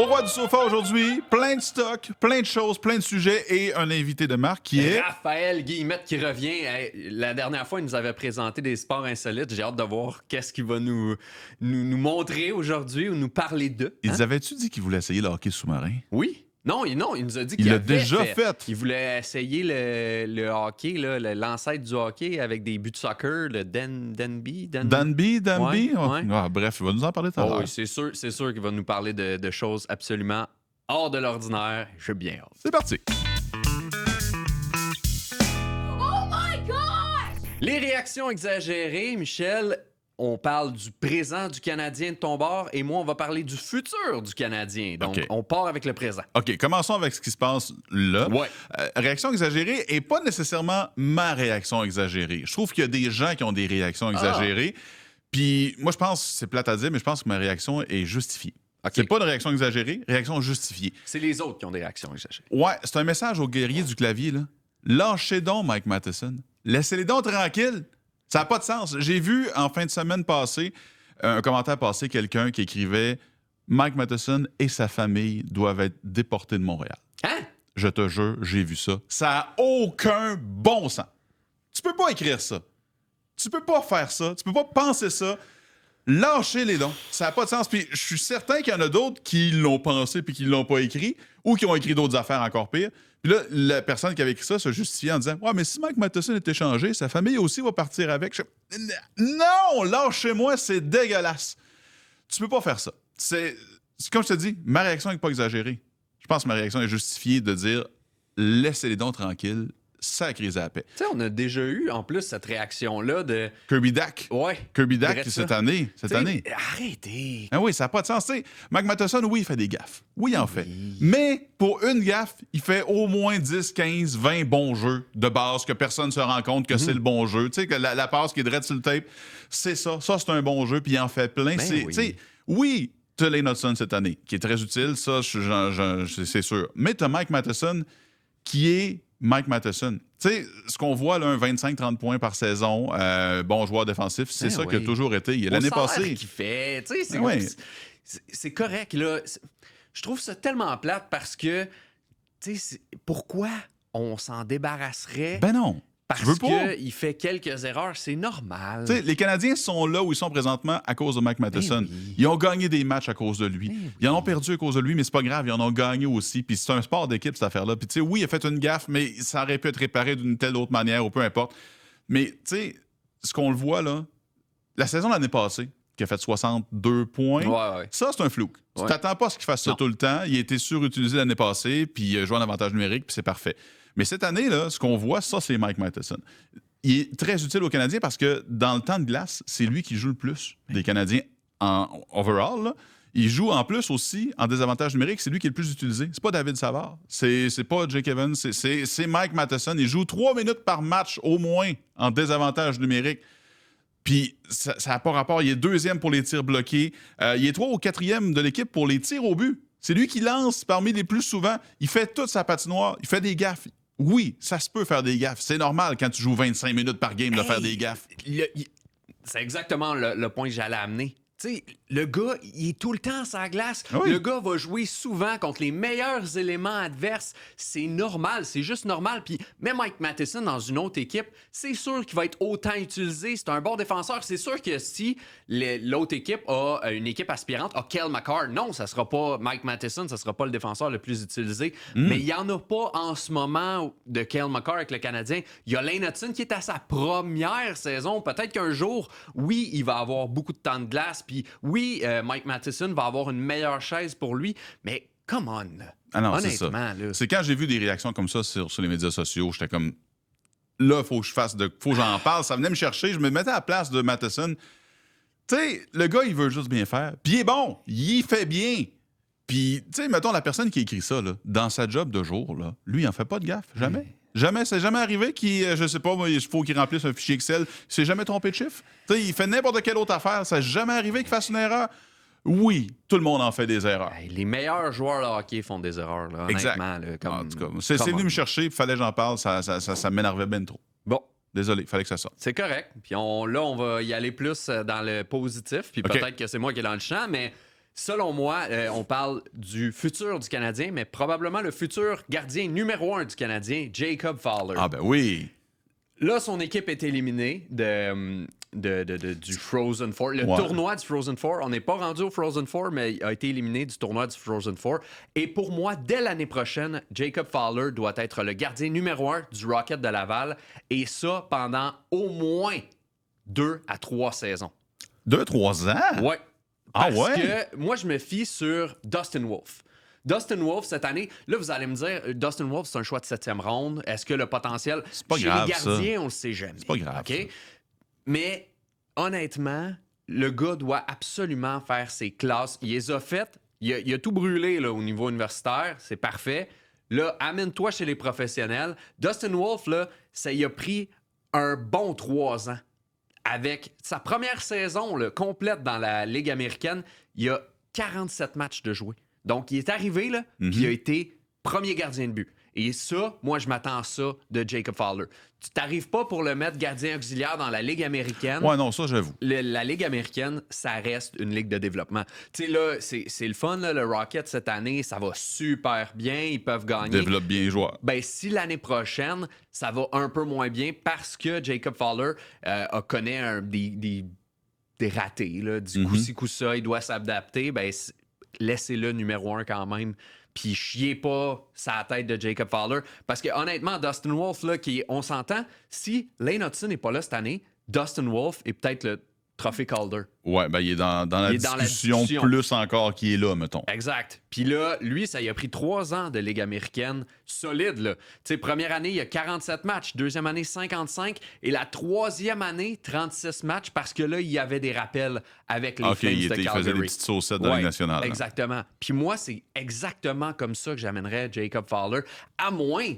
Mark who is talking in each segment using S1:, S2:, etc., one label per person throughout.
S1: Au roi du sofa aujourd'hui, plein de stocks, plein de choses, plein de sujets et un invité de marque qui est...
S2: Raphaël Guillemette qui revient. La dernière fois, il nous avait présenté des sports insolites. J'ai hâte de voir qu'est-ce qu'il va nous montrer aujourd'hui ou nous parler d'eux. Hein?
S1: Ils avaient-tu dit qu'ils voulaient essayer le hockey sous-marin?
S2: Oui. Non, il nous a dit qu'il
S1: Il l'a
S2: avait
S1: déjà fait.
S2: Il voulait essayer le hockey, là, l'ancêtre du hockey avec des buts de soccer, le Danby.
S1: Danby?
S2: Ouais, ouais.
S1: Ah, bref, il va nous en parler tout à l'heure.
S2: Oui, c'est sûr qu'il va nous parler de choses absolument hors de l'ordinaire. J'ai bien hâte.
S1: C'est parti.
S3: Oh my God!
S2: Les réactions exagérées, Michel, on parle du présent du Canadien de ton bord et moi, on va parler du futur du Canadien. Donc,
S1: OK.
S2: on part avec le présent.
S1: OK, commençons avec ce qui se passe là.
S2: Ouais.
S1: Réaction exagérée et pas nécessairement ma réaction exagérée. Je trouve qu'il y a des gens qui ont des réactions exagérées. Puis moi, je pense, c'est plate à dire, mais je pense que ma réaction est justifiée.
S2: OK.
S1: C'est pas une réaction exagérée, réaction justifiée.
S2: C'est les autres qui ont des réactions exagérées.
S1: Ouais, c'est un message aux guerriers du clavier, là. Lâchez donc Mike Matheson. Laissez-les donc tranquilles. Ça n'a pas de sens. J'ai vu en fin de semaine passée un commentaire passer quelqu'un qui écrivait Mike Matheson et sa famille doivent être déportés de Montréal.
S2: Hein?
S1: Je te jure, j'ai vu ça. Ça n'a aucun bon sens. Tu peux pas écrire ça. Tu peux pas faire ça. Tu peux pas penser ça. Lâchez les dons. Ça n'a pas de sens. Puis je suis certain qu'il y en a d'autres qui l'ont pensé puis qui l'ont pas écrit ou qui ont écrit d'autres affaires encore pires. Puis là, la personne qui avait écrit ça se justifiait en disant « Ouais, mais si Mike Matheson est échangé, sa famille aussi va partir avec. » Non! Lâchez-moi, c'est dégueulasse. Tu peux pas faire ça. C'est comme je te dis, ma réaction n'est pas exagérée. Je pense que ma réaction est justifiée de dire « Laissez les dons tranquilles. » Sacrés à la paix.
S2: Tu sais, on a déjà eu, en plus, cette réaction-là de...
S1: Kirby Dack.
S2: Ouais.
S1: Kirby Dack,
S2: Bref,
S1: cette
S2: ça.
S1: année. Cette
S2: T'sais,
S1: année.
S2: Arrêtez.
S1: Ah oui, ça n'a pas de sens. T'sais, Mike Matheson, oui, il fait des gaffes. Oui, il en fait. Mais pour une gaffe, il fait au moins 10, 15, 20 bons jeux de base que personne ne se rend compte que c'est le bon jeu. Tu sais, que la passe qui est direct sur le tape, c'est ça. Ça, c'est un bon jeu, puis il en fait plein. Oui, tu as Lane Hudson cette année, qui est très utile, ça, c'est sûr. Mais tu as Mike Matheson, qui est Mike Matheson. Tu sais, ce qu'on voit, là, un 25-30 points par saison, bon joueur défensif, c'est ça qu'il a toujours été. L'année passée.
S2: Qu'il fait, tu sais, c'est correct, là. Je trouve ça tellement plate parce que, tu sais, pourquoi on s'en débarrasserait?
S1: Ben non.
S2: Parce qu'il fait quelques erreurs, c'est normal.
S1: T'sais, les Canadiens sont là où ils sont présentement à cause de Mike Matheson.
S2: Oui.
S1: Ils ont gagné des matchs à cause de lui.
S2: Oui.
S1: Ils en ont perdu à cause de lui, mais c'est pas grave, ils en ont gagné aussi. Puis c'est un sport d'équipe, cette affaire-là. Puis tu sais, oui, il a fait une gaffe, mais ça aurait pu être réparé d'une telle autre manière, ou peu importe. Mais tu sais, ce qu'on le voit là, la saison de l'année passée, qui a fait 62 points,
S2: Ouais.
S1: ça, c'est un flou. Tu
S2: Ouais.
S1: t'attends pas à ce qu'il fasse ça tout le temps. Il a été surutilisé l'année passée, puis il a joué en avantage numérique, puis c'est parfait. Mais cette année, là, ce qu'on voit, ça, c'est Mike Matheson. Il est très utile aux Canadiens parce que dans le temps de glace, c'est lui qui joue le plus des Canadiens en overall. Là. Il joue en plus aussi en désavantage numérique. C'est lui qui est le plus utilisé. C'est pas David Savard. C'est pas Jake Evans. C'est Mike Matheson. Il joue 3 minutes par match au moins en désavantage numérique. Puis ça n'a pas rapport. Il est 2e pour les tirs bloqués. Il est 3 ou 4e de l'équipe pour les tirs au but. C'est lui qui lance parmi les plus souvent. Il fait toute sa patinoire. Il fait des gaffes. Oui, ça se peut faire des gaffes. C'est normal quand tu joues 25 minutes par game de faire des gaffes.
S2: C'est exactement le point que j'allais amener. Tu sais, le gars, il est tout le temps sur la glace.
S1: Oui.
S2: Le gars va jouer souvent contre les meilleurs éléments adverses. C'est normal, c'est juste normal. Puis même Mike Matheson dans une autre équipe, c'est sûr qu'il va être autant utilisé. C'est un bon défenseur. C'est sûr que si l'autre équipe a une équipe aspirante, a Cale Makar, non, ça sera pas Mike Matheson, ça sera pas le défenseur le plus utilisé. Mais il y en a pas en ce moment de Cale Makar avec le Canadien. Il y a Lane Hudson qui est à sa première saison. Peut-être qu'un jour, oui, il va avoir beaucoup de temps de glace. Puis oui, Mike Matheson va avoir une meilleure chaise pour lui, mais come on.
S1: Ah non, c'est ça.
S2: Honnêtement, là.
S1: C'est quand j'ai vu des réactions comme ça sur les médias sociaux, j'étais comme là, il faut que j'en parle. Ça venait me chercher. Je me mettais à la place de Matheson. Tu sais, le gars, il veut juste bien faire. Puis il est bon. Il fait bien. Puis, tu sais, mettons, la personne qui écrit ça, là, dans sa job de jour, là, lui, il en fait pas de gaffe. Jamais. Jamais. C'est jamais arrivé qu'il, je sais pas, il faut qu'il remplisse un fichier Excel. Il s'est jamais trompé de chiffre. Tu sais, il fait n'importe quelle autre affaire. Ça n'est jamais arrivé qu'il fasse une erreur. Oui, tout le monde en fait des erreurs.
S2: Hey, les meilleurs joueurs de hockey font des erreurs, là,
S1: Exact.
S2: honnêtement. Là,
S1: En tout cas, c'est venu me chercher, il fallait que j'en parle. Ça m'énervait bien trop.
S2: Bon,
S1: Désolé, il fallait que ça sorte.
S2: c'est correct. Puis là, on va y aller plus dans le positif. Puis
S1: OK.
S2: peut-être que c'est moi qui est dans le champ, mais Selon moi, on parle du futur du Canadien, mais probablement le futur gardien numéro 1 du Canadien, Jacob Fowler.
S1: Ah ben oui.
S2: Là, son équipe est éliminée du Frozen Four. Le tournoi du Frozen Four. On n'est pas rendu au Frozen Four, mais il a été éliminé du tournoi du Frozen Four. Et pour moi, dès l'année prochaine, Jacob Fowler doit être le gardien numéro 1 du Rocket de Laval. Et ça pendant au moins 2 à 3 saisons.
S1: 2-3 ans?
S2: Ouais.
S1: Ah
S2: Parce
S1: ouais?
S2: que moi, je me fie sur Dustin Wolf. Dustin Wolf, cette année, là, vous allez me dire, Dustin Wolf, c'est un choix de 7e ronde. Est-ce que le potentiel...
S1: C'est pas
S2: chez
S1: grave,
S2: les gardiens,
S1: ça.
S2: on le sait jamais.
S1: C'est pas grave,
S2: OK?
S1: ça.
S2: Mais honnêtement, le gars doit absolument faire ses classes. Il les a faites. Il a tout brûlé là, au niveau universitaire. C'est parfait. Là, amène-toi chez les professionnels. Dustin Wolf, là, ça y a pris un bon 3 ans. Avec sa première saison là, complète dans la Ligue américaine, il y a 47 matchs de jouer. Donc, il est arrivé, là, puis il a été premier gardien de but. Et ça, moi, je m'attends à ça de Jacob Fowler. Tu t'arrives pas pour le mettre gardien auxiliaire dans la Ligue américaine.
S1: Ouais, non, ça, j'avoue.
S2: La Ligue américaine, ça reste une ligue de développement. Tu sais, là, c'est le fun, là, le Rocket, cette année, ça va super bien. Ils peuvent gagner.
S1: Développe bien les joueurs.
S2: Ben, si l'année prochaine, ça va un peu moins bien parce que Jacob Fowler connaît des ratés, là, du coup-ci, coup-ça, il doit s'adapter, ben, laissez-le numéro 1 quand même. Puis chiez pas sa tête de Jacob Fowler. Parce que honnêtement, Dustin Wolf, là, on s'entend, si Lane Hudson n'est pas là cette année, Dustin Wolf est peut-être le trophée Calder.
S1: Ouais, ben il est dans la discussion plus encore qu'il est là, mettons.
S2: Exact. Puis là, lui, ça y a pris 3 ans de Ligue américaine solide, là. Tu sais, première année, il y a 47 matchs. Deuxième année, 55. Et la troisième année, 36 matchs parce que là, il y avait des rappels avec les Flames de Calgary.
S1: Il faisait des petites saucettes dans la Ligue nationale.
S2: Exactement. Puis moi, c'est exactement comme ça que j'amènerais Jacob Fowler. À moins...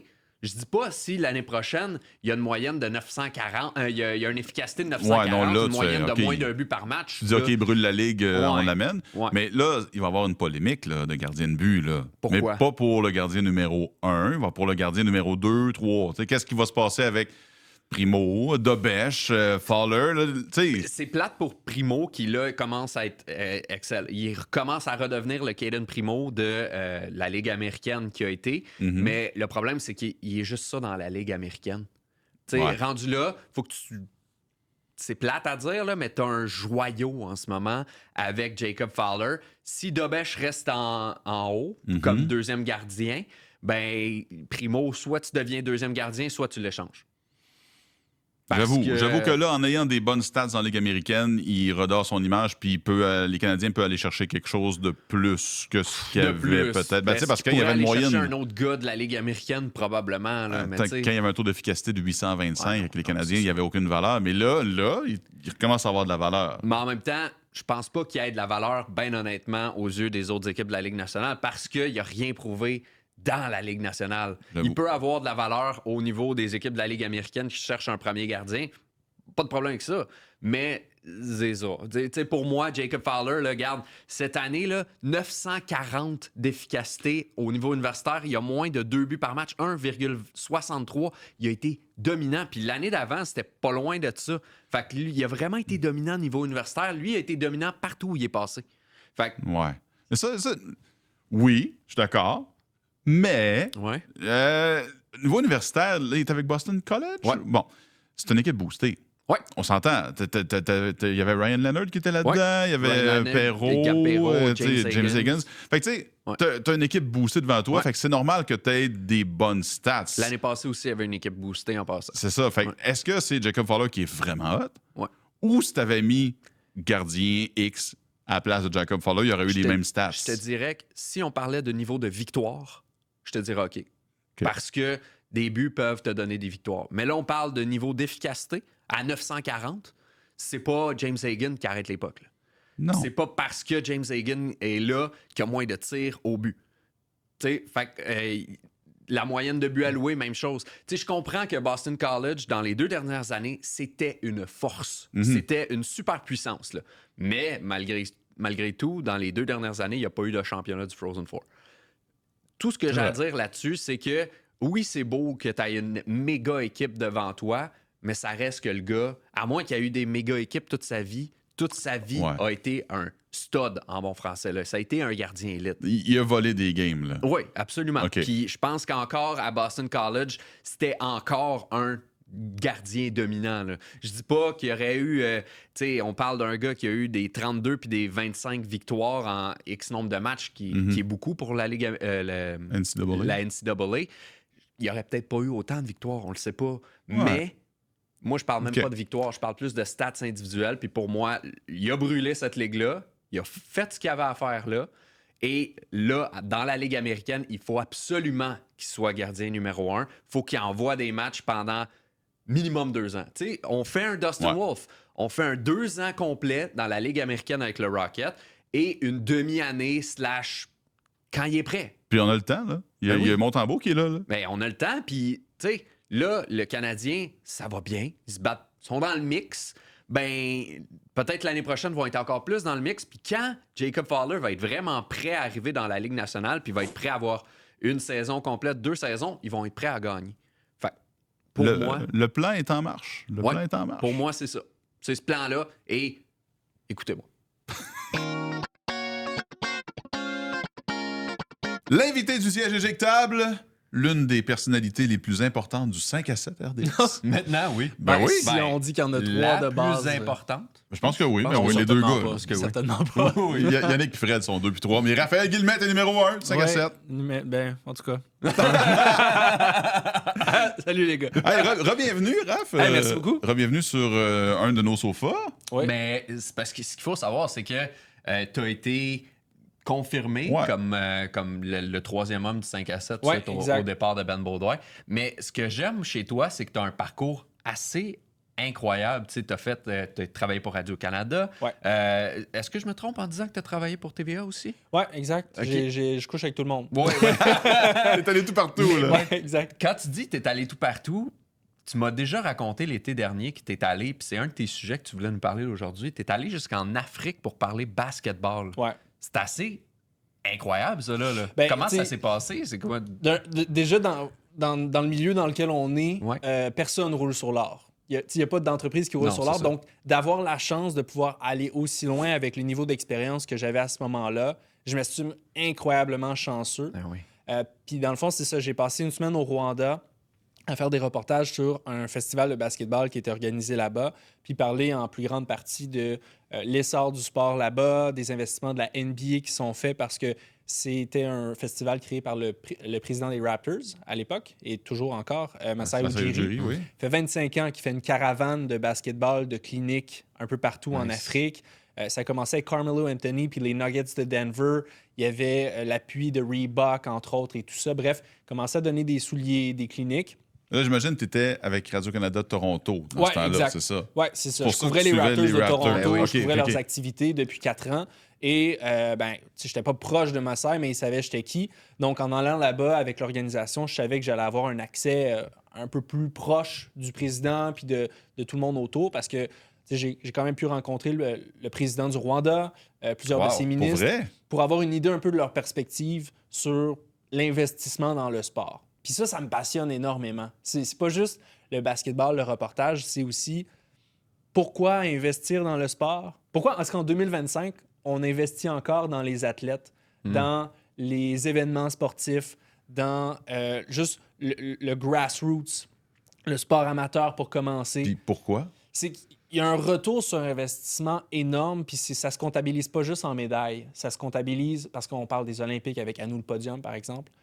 S2: Je dis pas si l'année prochaine, il y a une moyenne de 940, il y a une efficacité de 940, une moyenne de moins d'un but par match.
S1: Tu dis, OK, brûle la Ligue, on l'amène.
S2: Ouais.
S1: Mais là, il va y avoir une polémique là, de gardien de but. Là.
S2: Pourquoi?
S1: Mais pas pour le gardien numéro 1, il va pour le gardien numéro 2, 3. T'sais, qu'est-ce qui va se passer avec Primo, Dobèche, Fowler? Là,
S2: c'est plate pour Primo qui, là, commence à être excellent. Il commence à redevenir le Caden Primo de la Ligue américaine qui a été. Mais le problème, c'est qu'il est juste ça dans la Ligue américaine. Rendu là, faut que tu... C'est plate à dire, là, mais tu as un joyau en ce moment avec Jacob Fowler. Si Dobèche reste en haut, comme deuxième gardien, ben Primo, soit tu deviens deuxième gardien, soit tu l'échanges.
S1: J'avoue que là, en ayant des bonnes stats dans la Ligue américaine, il redore son image, puis les Canadiens peuvent aller chercher quelque chose de plus que ce qu'il y avait peut-être. Ben, parce qu'il y avait une moyenne.
S2: Chercher un autre gars de la Ligue américaine, probablement. Là,
S1: quand il y avait un taux d'efficacité de 825 avec les Canadiens, il n'y avait aucune valeur. Mais là, il recommence à avoir de la valeur.
S2: Mais en même temps, je pense pas qu'il y ait de la valeur, bien honnêtement, aux yeux des autres équipes de la Ligue nationale, parce qu'il n'a rien prouvé dans la Ligue nationale. Il peut avoir de la valeur au niveau des équipes de la Ligue américaine qui cherchent un premier gardien. Pas de problème avec ça. Mais c'est ça. T'sais, pour moi, Jacob Fowler, là, regarde, cette année, là, 940 d'efficacité au niveau universitaire. Il y a moins de 2 buts par match, 1,63. Il a été dominant. Puis l'année d'avant, c'était pas loin de ça. Fait que lui, il a vraiment été dominant au niveau universitaire. Lui, il a été dominant partout où il est passé. Fait que...
S1: Ouais. Mais ça, oui, je suis d'accord. Mais, niveau universitaire, là, il est avec Boston College.
S2: Ouais.
S1: Bon, c'est une équipe boostée.
S2: Ouais.
S1: On s'entend. Il y avait Ryan Leonard qui était là-dedans. Il y avait Perrault, James Higgins. Fait que, tu sais, t'as une équipe boostée devant toi. Fait que c'est normal que t'aies des bonnes stats.
S2: L'année passée aussi, il y avait une équipe boostée en passant.
S1: C'est ça. Fait que, est-ce que c'est Jacob Fowler qui est vraiment hot?
S2: Ouais.
S1: Ou si t'avais mis gardien X à la place de Jacob Fowler, il y aurait eu les mêmes stats?
S2: Je te dirais que si on parlait de niveau de victoire, je te dirais OK. Parce que des buts peuvent te donner des victoires. Mais là, on parle de niveau d'efficacité à 940. C'est pas James Hagan qui arrête l'époque.
S1: Non.
S2: C'est pas parce que James Hagan est là qu'il y a moins de tirs au but. Tu sais, fait que la moyenne de buts alloués, même chose. Tu sais, je comprends que Boston College, dans les 2 dernières années, c'était une force. C'était une super puissance. Là. Mais malgré tout, dans les 2 dernières années, il n'y a pas eu de championnat du Frozen Four. Tout ce que j'ai à dire là-dessus, c'est que oui, c'est beau que tu aies une méga équipe devant toi, mais ça reste que le gars, à moins qu'il ait eu des méga équipes toute sa vie, toute sa vie,
S1: Ouais.
S2: a été un stud en bon français. Là. Ça a été un gardien élite.
S1: Il a volé des games, là.
S2: Oui, absolument.
S1: OK.
S2: Puis je pense qu'encore à Boston College, c'était encore un gardien dominant. Là. Je dis pas qu'il y aurait eu... tu sais, on parle d'un gars qui a eu des 32 puis des 25 victoires en X nombre de matchs, qui est beaucoup pour la Ligue...
S1: NCAA.
S2: la NCAA. Il n'y aurait peut-être pas eu autant de victoires, on le sait pas. Mais moi, je parle même
S1: OK.
S2: pas de victoires, je parle plus de stats individuels. Puis pour moi, il a brûlé cette ligue-là. Il a fait ce qu'il avait à faire là. Et là, dans la Ligue américaine, il faut absolument qu'il soit gardien numéro 1. Il faut qu'il envoie des matchs pendant minimum 2 ans. Tu sais, on fait un Dustin Wolf. On fait un 2 ans complet dans la Ligue américaine avec le Rocket et une demi-année / quand il est prêt.
S1: Puis on a le temps, là. Il y a Montembeau qui est là.
S2: Ben, on a le temps, puis, tu sais, là, le Canadien, ça va bien. Ils se battent, ils sont dans le mix. Ben, peut-être l'année prochaine, vont être encore plus dans le mix. Puis quand Jacob Fowler va être vraiment prêt à arriver dans la Ligue nationale, puis va être prêt à avoir une saison complète, 2 saisons, ils vont être prêts à gagner. Fait pour moi...
S1: Le plan est en marche. Le
S2: Ouais,
S1: plan est en marche.
S2: Pour moi, c'est ça. C'est ce plan-là. Et écoutez-moi.
S1: L'invité du siège éjectable, l'une des personnalités les plus importantes du 5 à 7 RDS.
S2: Maintenant, oui.
S1: Ben oui.
S4: Si on dit qu'il y en a 3
S2: La
S4: de base.
S2: plus importante.
S1: Je pense que oui, mais
S4: Non,
S1: oui, les deux
S4: certainement
S1: gars.
S4: pas,
S1: Parce que oui.
S4: certainement pas.
S1: Yannick et Fred sont 2 puis 3. Mais Raphaël Guillemette est numéro 1, 5 à
S4: Ouais,
S1: 7.
S4: mais, ben, en tout cas. Salut les gars.
S1: Hey, re-bienvenue, Raph.
S4: Hey, merci beaucoup.
S1: Re-bienvenue sur un de nos sofas.
S4: Ouais.
S2: Mais c'est parce que ce qu'il faut savoir, c'est que tu as été confirmé
S1: Ouais.
S2: comme le troisième homme du 5 à 7
S4: Ouais,
S2: suite
S4: exact.
S2: au départ de Ben Baudouin. Mais ce que j'aime chez toi, c'est que tu as un parcours assez incroyable. Tu sais, t'as travaillé pour Radio-Canada.
S4: Ouais.
S2: Est-ce que je me trompe en disant que tu as travaillé pour TVA aussi?
S4: Ouais, exact.
S2: Ok.
S4: Je couche avec tout le monde.
S2: Oui.
S1: T'es allé tout partout, là.
S4: Ouais, exact.
S2: Quand tu dis que tu es allé tout partout, tu m'as déjà raconté l'été dernier que tu es allé, puis c'est un de tes sujets que tu voulais nous parler aujourd'hui. Tu es allé jusqu'en Afrique pour parler basketball.
S4: Ouais.
S2: C'est assez incroyable, ça, là.
S4: Ben,
S2: Comment
S4: t'sais,
S2: ça s'est passé? C'est quoi?
S4: Déjà, dans le milieu dans lequel on est,
S2: Ouais.
S4: personne roule sur l'or. Il n'y a pas d'entreprise qui roule
S2: Non,
S4: sur
S2: c'est
S4: l'or.
S2: ça.
S4: Donc, d'avoir la chance de pouvoir aller aussi loin avec le niveau d'expérience que j'avais à ce moment-là, je m'estime incroyablement chanceux.
S2: Ben oui.
S4: Puis dans le fond, c'est ça. J'ai passé une semaine au Rwanda à faire des reportages sur un festival de basketball qui était organisé là-bas, puis parler en plus grande partie de l'essor du sport là-bas, des investissements de la NBA qui sont faits parce que c'était un festival créé par le président des Raptors à l'époque, et toujours encore, Masai Ujiri.
S1: oui.
S4: Ça fait 25 ans qu'il fait une caravane de basketball, de cliniques un peu partout en Afrique. Ça a commencé avec Carmelo Anthony puis les Nuggets de Denver. Il y avait l'appui de Reebok, entre autres, et tout ça. Bref, commençait à donner des souliers, des cliniques.
S1: Là, j'imagine que tu étais avec Radio-Canada de Toronto dans ce temps-là,
S4: exact.
S1: c'est ça?
S4: Oui, c'est ça.
S1: Pour
S4: Je
S1: ça que
S4: couvrais
S1: tu
S4: les
S1: suivais
S4: Raptors
S1: les
S4: de
S1: Raptors.
S4: Toronto.
S1: Ben oui,
S4: Je couvrais
S1: ok.
S4: leurs activités depuis 4 ans. Et, ben, tu sais, j'étais pas proche de Masai, mais ils savaient j'étais qui. Donc, en allant là-bas avec l'organisation, je savais que j'allais avoir un accès un peu plus proche du président puis de tout le monde autour parce que tu sais, j'ai quand même pu rencontrer le président du Rwanda, plusieurs de
S2: Wow,
S4: ses
S1: Pour
S4: ministres,
S1: vrai?
S4: pour avoir une idée un peu de leur perspective sur l'investissement dans le sport. Puis ça me passionne énormément. C'est pas juste le basketball, le reportage, c'est aussi pourquoi investir dans le sport? Pourquoi est-ce qu'en 2025, on investit encore dans les athlètes, dans les événements sportifs, dans juste le grassroots, le sport amateur pour commencer?
S1: Puis pourquoi?
S4: C'est qu'il y a un retour sur investissement énorme, puis ça se comptabilise pas juste en médailles. Ça se comptabilise, parce qu'on parle des Olympiques avec À nous le podium, par exemple.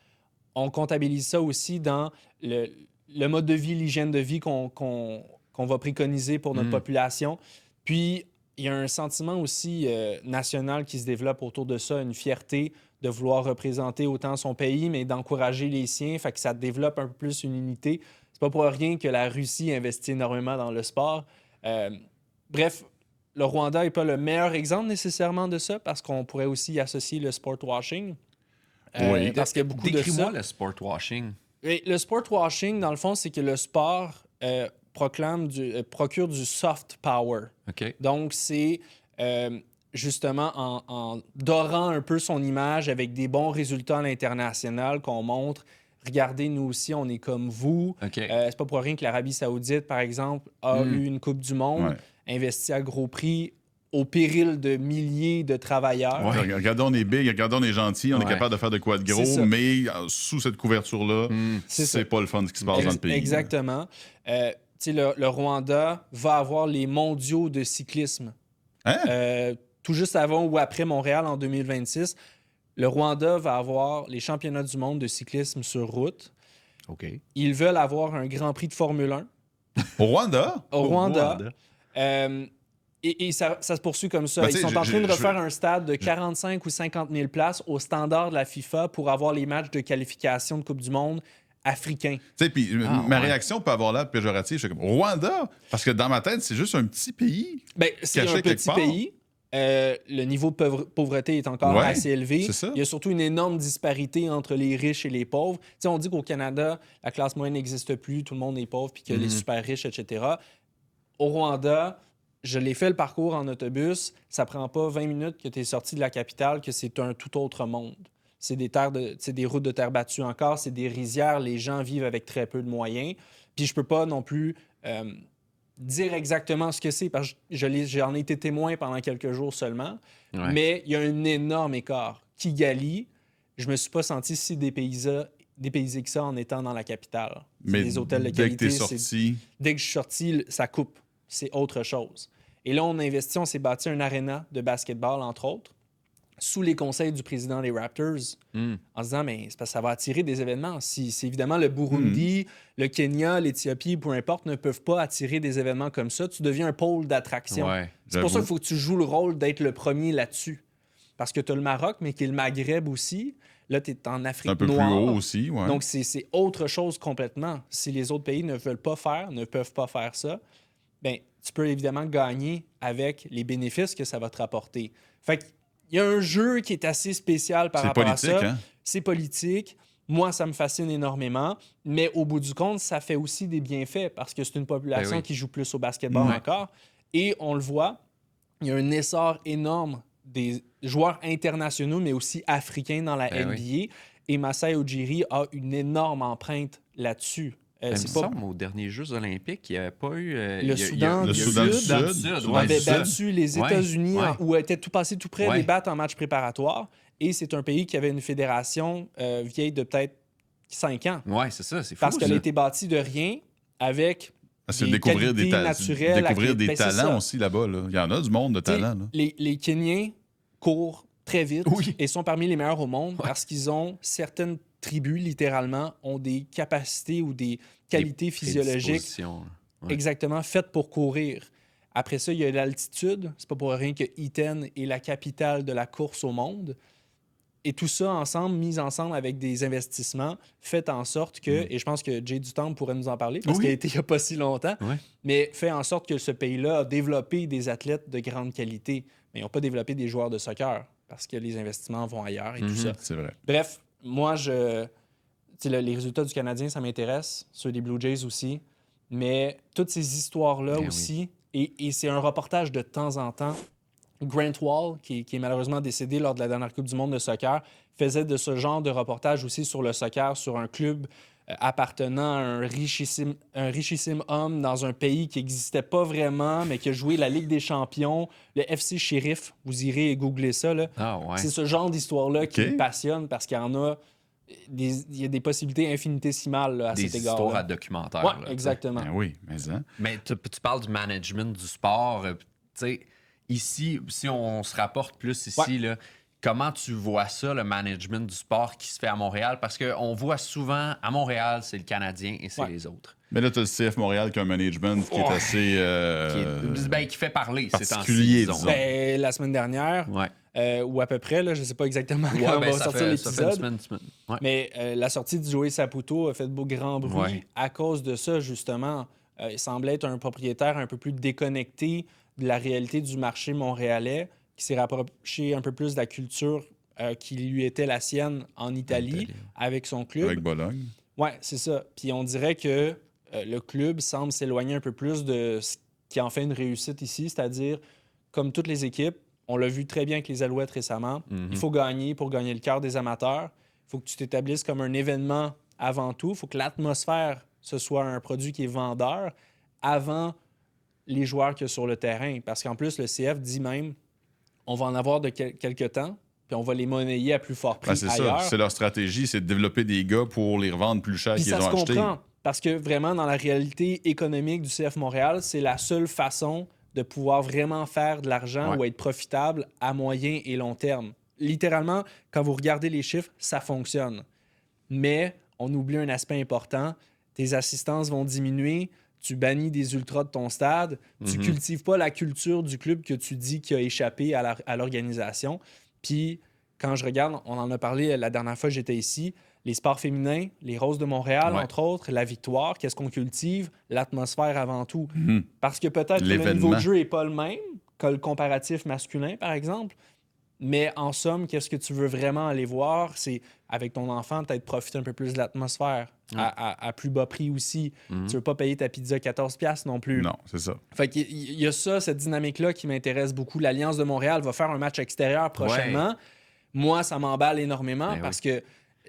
S4: On comptabilise ça aussi dans le mode de vie, l'hygiène de vie qu'on va préconiser pour notre population. Puis, il y a un sentiment aussi national qui se développe autour de ça, une fierté de vouloir représenter autant son pays, mais d'encourager les siens. Fait que ça développe un peu plus une unité. C'est pas pour rien que la Russie investit énormément dans le sport. Bref, le Rwanda n'est pas le meilleur exemple nécessairement de ça, parce qu'on pourrait aussi y associer le sport washing.
S1: Oui.
S4: Parce qu'il y a beaucoup de ça.
S2: Décris-moi le sport washing.
S4: Et le sport washing, dans le fond, c'est que le sport procure du soft power.
S2: OK.
S4: Donc, c'est justement en dorant un peu son image avec des bons résultats à l'international qu'on montre. Regardez, nous aussi, on est comme vous.
S2: OK.
S4: C'est pas pour rien que l'Arabie Saoudite, par exemple, a eu une Coupe du Monde,
S1: Ouais.
S4: investi à gros prix au péril de milliers de travailleurs.
S1: Regardons, on est big, regardons, on est gentil, on est
S2: Ouais.
S1: capable de faire de quoi de
S4: C'est
S1: gros,
S4: ça.
S1: mais sous cette couverture-là,
S4: C'est ça.
S1: c'est pas le fun ce qui se passe dans le pays.
S4: Exactement. Tu sais, le Rwanda va avoir les mondiaux de cyclisme.
S1: Hein?
S4: Tout juste avant ou après Montréal en 2026, le Rwanda va avoir les championnats du monde de cyclisme sur route.
S2: OK.
S4: Ils veulent avoir un Grand Prix de Formule 1
S1: Au Rwanda?
S4: au Rwanda. Et ça se poursuit comme ça.
S1: Ben,
S4: Ils
S1: tu sais,
S4: sont en train de
S1: je-
S4: refaire un stade de 45 ou 50 000 places au standard de la FIFA pour avoir les matchs de qualification de Coupe du Monde africains.
S1: Tu sais, puis ma
S2: ouais.
S1: réaction peut avoir l'air péjorative. Je suis comme, Rwanda? Parce que dans ma tête, c'est juste un petit pays.
S4: Ben, c'est
S1: Caché
S4: un
S1: quelque
S4: petit
S1: part.
S4: pays. Le niveau de pauvreté est encore
S1: Ouais,
S4: assez élevé.
S1: c'est ça.
S4: Il y a surtout une énorme disparité entre les riches et les pauvres. Tu sais, on dit qu'au Canada, la classe moyenne n'existe plus, tout le monde est pauvre, puis que les super riches, etc. Au Rwanda, je l'ai fait le parcours en autobus. Ça prend pas 20 minutes que tu es sorti de la capitale, que c'est un tout autre monde. C'est des routes de terre battue encore, c'est des rizières, les gens vivent avec très peu de moyens. Puis je peux pas non plus dire exactement ce que c'est, parce que j'en ai été témoin pendant quelques jours seulement.
S2: Ouais.
S4: Mais il y a un énorme écart. Kigali, je me suis pas senti si dépaysé que ça en étant dans la capitale. C'est
S1: Mais
S4: des hôtels de
S1: dès que
S4: qualité.
S1: t'es sorti,
S4: Dès que je suis sorti, ça coupe. C'est autre chose. Et là, on a investi, on s'est bâti un aréna de basketball, entre autres, sous les conseils du président des Raptors, en se disant, mais c'est parce que ça va attirer des événements. Si évidemment le Burundi, le Kenya, l'Éthiopie, peu importe, ne peuvent pas attirer des événements comme ça, tu deviens un pôle d'attraction.
S2: Ouais.
S4: C'est pour ça
S1: J'avoue.
S4: qu'il faut que tu joues le rôle d'être le premier là-dessus. Parce que tu as le Maroc, mais qui est le Maghreb aussi. Là, tu es en Afrique
S1: c'est un peu
S4: noire.
S1: plus haut aussi. Ouais.
S4: Donc, c'est autre chose complètement. Si les autres pays ne peuvent pas faire ça, ben tu peux évidemment gagner avec les bénéfices que ça va te rapporter. Fait qu'il y a un jeu qui est assez spécial par
S1: C'est
S4: rapport
S1: politique,
S4: à ça.
S1: hein?
S4: C'est politique. Moi, ça me fascine énormément. Mais au bout du compte, ça fait aussi des bienfaits parce que c'est une population
S2: Ben oui.
S4: qui joue plus au basketball
S2: Ouais.
S4: encore. Et on le voit, il y a un essor énorme des joueurs internationaux, mais aussi africains dans la
S2: Ben
S4: NBA. Et Masai Ujiri a une énorme empreinte là-dessus.
S2: Il me
S4: C'est pas
S2: semble, aux derniers Jeux olympiques, il n'y avait pas eu...
S4: Le Soudan
S1: Le
S4: du
S1: Soudan du
S4: Sud
S1: Sud.
S2: ouais,
S4: avait
S2: c'est ça.
S4: battu les
S2: Ouais,
S4: États-Unis
S2: ouais.
S4: ou était tout passé tout près de
S2: Ouais.
S4: les battre en match préparatoire. Et c'est un pays qui avait une fédération vieille de peut-être 5 ans.
S2: Ouais, c'est ça, c'est fou,
S4: Parce qu'elle
S2: ça.
S4: a été bâtie de rien avec
S1: C'est
S4: des
S1: découvrir des,
S4: qualités naturelles.
S1: découvrir des
S4: Ben, c'est
S1: talents
S4: ça.
S1: aussi là-bas. Là. Il y en a du monde de
S4: Tu sais,
S1: talent. Là.
S4: Les Kenyans courent très vite
S2: Oui.
S4: et sont parmi les meilleurs au monde parce qu'ils ont certaines tribus, littéralement, ont des capacités ou des qualités
S2: Des
S4: physiologiques
S2: prédispositions, ouais.
S4: exactement faites pour courir. Après ça, il y a l'altitude. C'est pas pour rien que Iten est la capitale de la course au monde. Et tout ça ensemble, mis ensemble avec des investissements, fait en sorte que, et je pense que Jay Dutemps pourrait nous en parler parce
S2: Oui.
S4: qu'il a été il n'y a pas si longtemps,
S2: Ouais.
S4: mais fait en sorte que ce pays-là a développé des athlètes de grande qualité, mais ils n'ont pas développé des joueurs de soccer parce que les investissements vont ailleurs et tout ça.
S1: C'est vrai.
S4: Bref, moi, tu sais, les résultats du Canadien, ça m'intéresse, ceux des Blue Jays aussi, mais toutes ces histoires-là
S2: Ben oui.
S4: aussi, et c'est un reportage de temps en temps. Grant Wall, qui est malheureusement décédé lors de la dernière Coupe du monde de soccer, faisait de ce genre de reportage aussi sur le soccer, sur un club appartenant à un richissime homme dans un pays qui n'existait pas vraiment, mais qui a joué la Ligue des champions, le FC Sheriff. Vous irez googler ça. Là.
S2: Ah ouais.
S4: C'est ce genre d'histoire-là qui
S1: OK.
S4: me passionne parce qu'il y en a il y a des possibilités infinitésimales là, à
S2: Des
S4: cet
S2: histoires à
S4: égard-là.
S2: documentaire.
S4: Ouais,
S2: là, tu sais.
S4: exactement.
S1: Ben oui, mais hein.
S2: Mais tu parles du management du sport. Tu sais, ici, si on se rapporte plus ici,
S4: Ouais.
S2: là, comment tu vois ça, le management du sport qui se fait à Montréal? Parce qu'on voit souvent, à Montréal, c'est le Canadien et c'est
S4: Ouais.
S2: les autres.
S1: Mais là, tu as le CF Montréal qui a un management qui est
S2: Ouais.
S1: assez.
S2: Qui fait parler ces temps-ci,
S1: particulier,
S2: disons.
S1: disons.
S4: Ben, la semaine dernière,
S2: Ouais.
S4: ou à peu près, là, je ne sais pas exactement
S2: Ouais,
S4: quand on
S2: ben,
S4: va
S2: ça
S4: sortir
S2: fait une
S4: l'épisode.
S2: semaine. Ouais.
S4: Mais la sortie de Joey Saputo a fait de beau grand bruit
S2: Ouais.
S4: à cause de ça, justement. Il semblait être un propriétaire un peu plus déconnecté de la réalité du marché montréalais, qui s'est rapproché un peu plus de la culture qui lui était la sienne en Italie, avec son club.
S1: Avec Bologne.
S4: Ouais, c'est ça. Puis on dirait que le club semble s'éloigner un peu plus de ce qui en fait une réussite ici, c'est-à-dire, comme toutes les équipes, on l'a vu très bien avec les Alouettes récemment, il faut gagner pour gagner le cœur des amateurs. Il faut que tu t'établisses comme un événement avant tout. Il faut que l'atmosphère, ce soit un produit qui est vendeur avant les joueurs qu'il y a sur le terrain. Parce qu'en plus, le CF dit même, on va en avoir de quelques temps, puis on va les monnayer à plus fort prix
S1: C'est
S4: ailleurs.
S1: ça. C'est leur stratégie, c'est de développer des gars pour les revendre plus cher
S4: Puis
S1: qu'ils
S4: ça
S1: ont
S4: se
S1: acheté.
S4: comprend, parce que vraiment, dans la réalité économique du CF Montréal, c'est la seule façon de pouvoir vraiment faire de l'argent ou être profitable à moyen et long terme. Littéralement, quand vous regardez les chiffres, ça fonctionne. Mais on oublie un aspect important. Tes assistances vont diminuer, tu bannis des ultras de ton stade, tu cultives pas la culture du club que tu dis qui a échappé à l'organisation. Puis, quand je regarde, on en a parlé la dernière fois que j'étais ici, les sports féminins, les Roses de Montréal, entre autres, la victoire, qu'est-ce qu'on cultive? L'atmosphère avant tout. Parce que peut-être que le niveau de jeu n'est pas le même que le comparatif masculin, par exemple, mais en somme, qu'est-ce que tu veux vraiment aller voir? C'est, avec ton enfant, peut-être profiter un peu plus de l'atmosphère, à plus bas prix aussi. Tu veux pas payer ta pizza 14$ non plus.
S1: Non, c'est ça.
S4: Fait qu'il y a ça, cette dynamique-là qui m'intéresse beaucoup. L'Alliance de Montréal va faire un match extérieur prochainement. Moi, ça m'emballe énormément parce que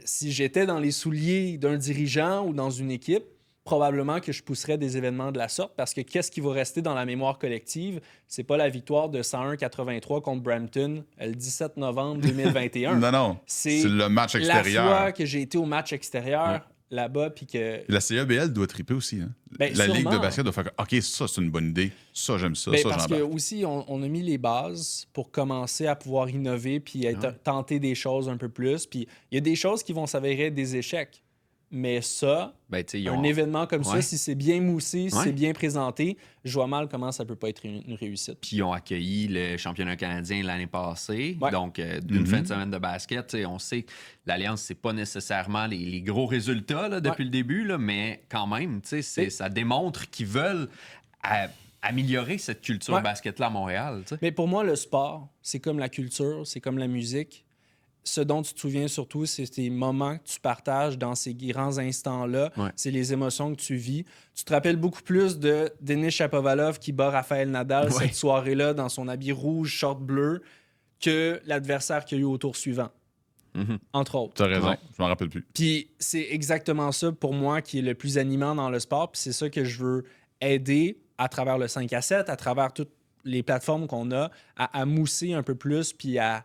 S4: si j'étais dans les souliers d'un dirigeant ou dans une équipe, probablement que je pousserais des événements de la sorte parce que qu'est-ce qui va rester dans la mémoire collective? C'est pas la victoire de 101-83 contre Brampton le 17 novembre 2021.
S1: Non. C'est le match extérieur.
S4: La fois que j'ai été au match extérieur là-bas puis que...
S1: La CEBL doit triper aussi. Hein?
S4: Ben,
S1: la Ligue
S4: sûrement.
S1: de basket doit faire OK, ça, c'est une bonne idée. Ça, j'aime ça.
S4: Ben,
S1: Ça,
S4: parce que
S1: j'embarque.
S4: aussi, on a mis les bases pour commencer à pouvoir innover puis tenter des choses un peu plus. Puis il y a des choses qui vont s'avérer des échecs. Mais ça, un événement comme ça, si c'est bien moussé, si c'est bien présenté, je vois mal comment ça peut pas être une réussite.
S2: Puis ils ont accueilli le championnat canadien l'année passée.
S4: Ouais.
S2: Donc, d'une fin de semaine de basket, on sait que l'Alliance, c'est pas nécessairement les gros résultats là, depuis le début, là, mais quand même, ça démontre qu'ils veulent améliorer cette culture basket-là à Montréal. T'sais.
S4: Mais pour moi, le sport, c'est comme la culture, c'est comme la musique. Ce dont tu te souviens surtout, c'est tes moments que tu partages dans ces grands instants-là. C'est les émotions que tu vis. Tu te rappelles beaucoup plus de Denis Shapovalov qui bat Rafael Nadal cette soirée-là dans son habit rouge, short bleu, que l'adversaire qu'il y a eu au tour suivant. Entre autres.
S1: Tu as raison, je m'en rappelle plus.
S4: Puis c'est exactement ça pour moi qui est le plus animant dans le sport. Puis c'est ça que je veux aider à travers le 5 à 7, à travers toutes les plateformes qu'on a, à mousser un peu plus puis à